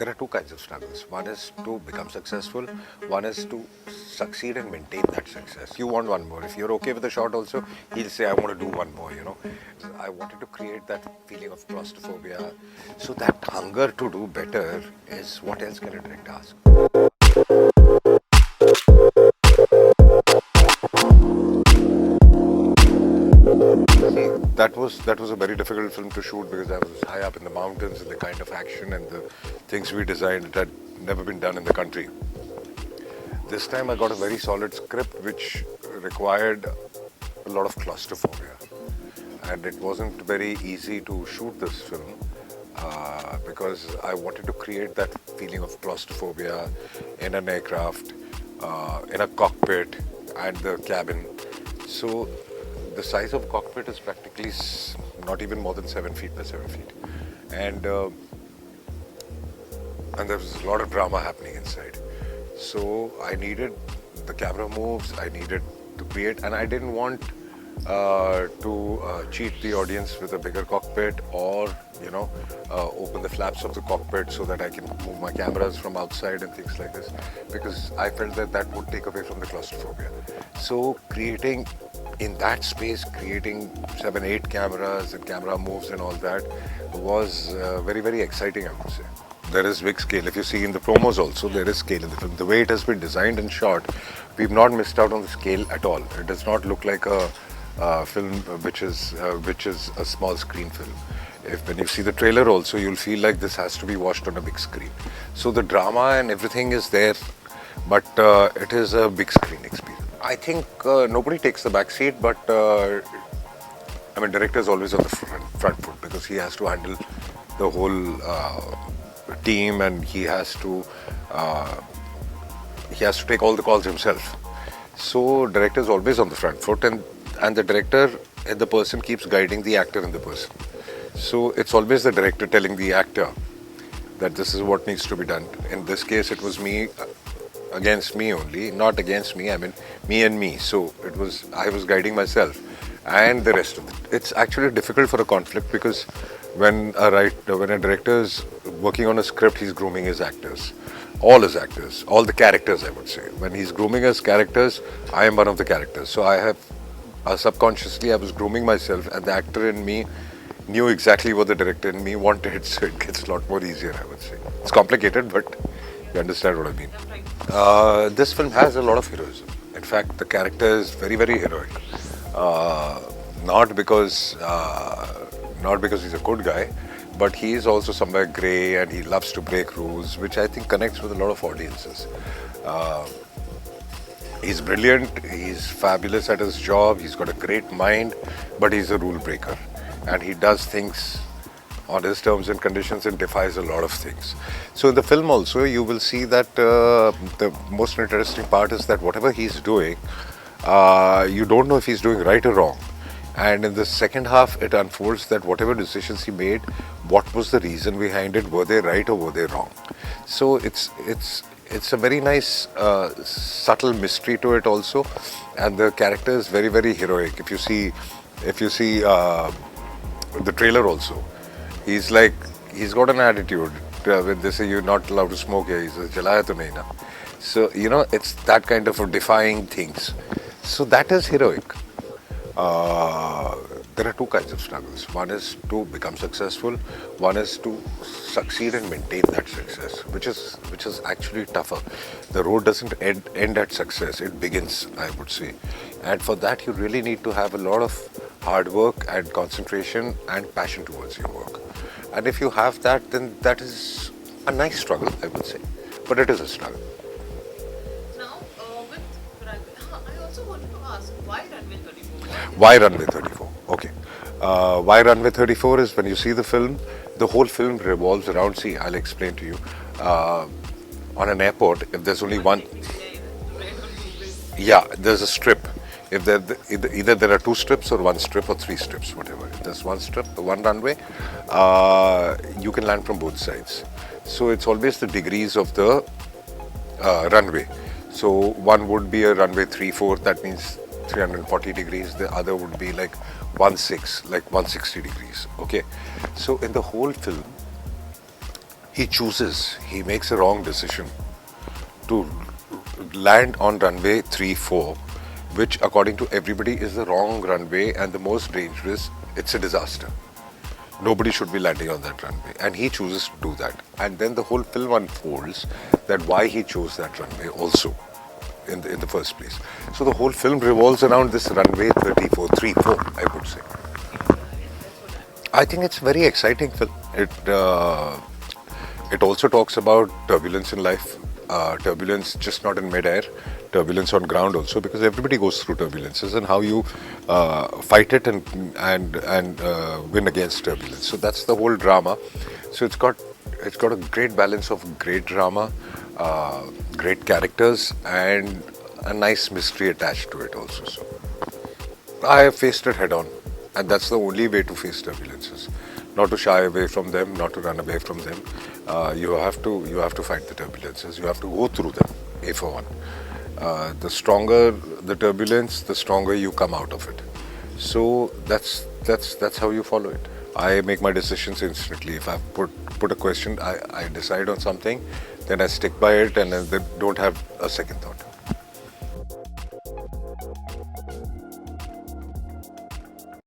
There are two kinds of struggles. One is to become successful, one is to succeed and maintain that success. You want one more. If you're okay with the shot also, he'll say, I want to do one more. I wanted to create that feeling of claustrophobia. So that hunger to do better is what else can a director ask? That was a very difficult film to shoot because I was high up in the mountains and the kind of action and the things we designed that had never been done in the country. This time I got a very solid script which required a lot of claustrophobia, and it wasn't very easy to shoot this film because I wanted to create that feeling of claustrophobia in an aircraft, in a cockpit and the cabin. So the size of cockpit is practically not even more than 7 feet by 7 feet, and there was a lot of drama happening inside. So I needed the camera moves, I needed to create, and I didn't want to cheat the audience with a bigger cockpit or open the flaps of the cockpit so that I can move my cameras from outside and things like this, because I felt that that would take away from the claustrophobia. So creating in that space, creating 7-8 cameras and camera moves and all that was very, very exciting, I would say. There is big scale. If you see in the promos also, there is scale in the film. The way it has been designed and shot, we've not missed out on the scale at all. It does not look like a film which is a small screen film. When you see the trailer also, you'll feel like this has to be watched on a big screen. So the drama and everything is there, but it is a big screen experience. I think nobody takes the back seat, but director is always on the front foot because he has to handle the whole team, and he has to take all the calls himself. So director is always on the front foot, and the director and the person keeps guiding the actor and the person. So it's always the director telling the actor that this is what needs to be done. In this case, it was me against me only, not against me, me and me. So I was guiding myself and the rest of it. It's actually difficult for a conflict because when a director is working on a script, he's grooming his actors, all the characters, I would say. When he's grooming his characters, I am one of the characters. So subconsciously I was grooming myself, and the actor in me knew exactly what the director in me wanted, so it gets a lot more easier, I would say. It's complicated, but you understand what I mean. This film has a lot of heroism. In fact, the character is very, very heroic. Not because he's a good guy, but he is also somewhere grey and he loves to break rules, which I think connects with a lot of audiences. He's brilliant, he's fabulous at his job, he's got a great mind, but he's a rule breaker. And he does things on his terms and conditions and defies a lot of things. So in the film also, you will see that the most interesting part is that whatever he's doing, you don't know if he's doing right or wrong. And in the second half, it unfolds that whatever decisions he made, what was the reason behind it? Were they right or were they wrong? So it's a very nice subtle mystery to it also, and the character is very, very heroic. If you see the trailer also, he's got an attitude. When they say you're not allowed to smoke here, he says "Jalaya to nahi na." So it's that kind of defying things. So that is heroic. There are two kinds of struggles. One is to become successful. One is to succeed and maintain that success, which is actually tougher. The road doesn't end at success; it begins, I would say. And for that, you really need to have a lot of hard work and concentration and passion towards your work. And if you have that, then that is a nice struggle, I would say. But it is a struggle. Now, with Runway, I also wanted to ask, why Runway 34? Why Runway 34? Okay. Why Runway 34 is when you see the film, the whole film revolves around, I'll explain to you. On an airport, if there's only one... Yeah, there's a strip. If either there are 2 strips or 1 strip or 3 strips, whatever. If there's 1 strip, 1 runway, you can land from both sides. So it's always the degrees of the runway. So one would be a runway 3/4, that means 340 degrees. The other would be like 1/6, like 160 degrees. Okay. So in the whole film, he makes a wrong decision to land on runway 3-4, which according to everybody is the wrong runway and the most dangerous. It's a disaster. Nobody should be landing on that runway, and he chooses to do that. And then the whole film unfolds that why he chose that runway also in the first place. So the whole film revolves around this runway 34, I would say. I think it's a very exciting film. It also talks about turbulence in life, turbulence just not in mid-air, turbulence on ground also, because everybody goes through turbulences, and how you fight it and win against turbulence. So that's the whole drama. So it's got a great balance of great drama, great characters, and a nice mystery attached to it also. So I have faced it head on, and that's the only way to face turbulences. Not to shy away from them, not to run away from them. You have to fight the turbulences. You have to go through them, A for one. The stronger the turbulence, the stronger you come out of it. So that's how you follow it. I make my decisions instantly. If I put a question, I decide on something, then I stick by it, and then don't have a second thought.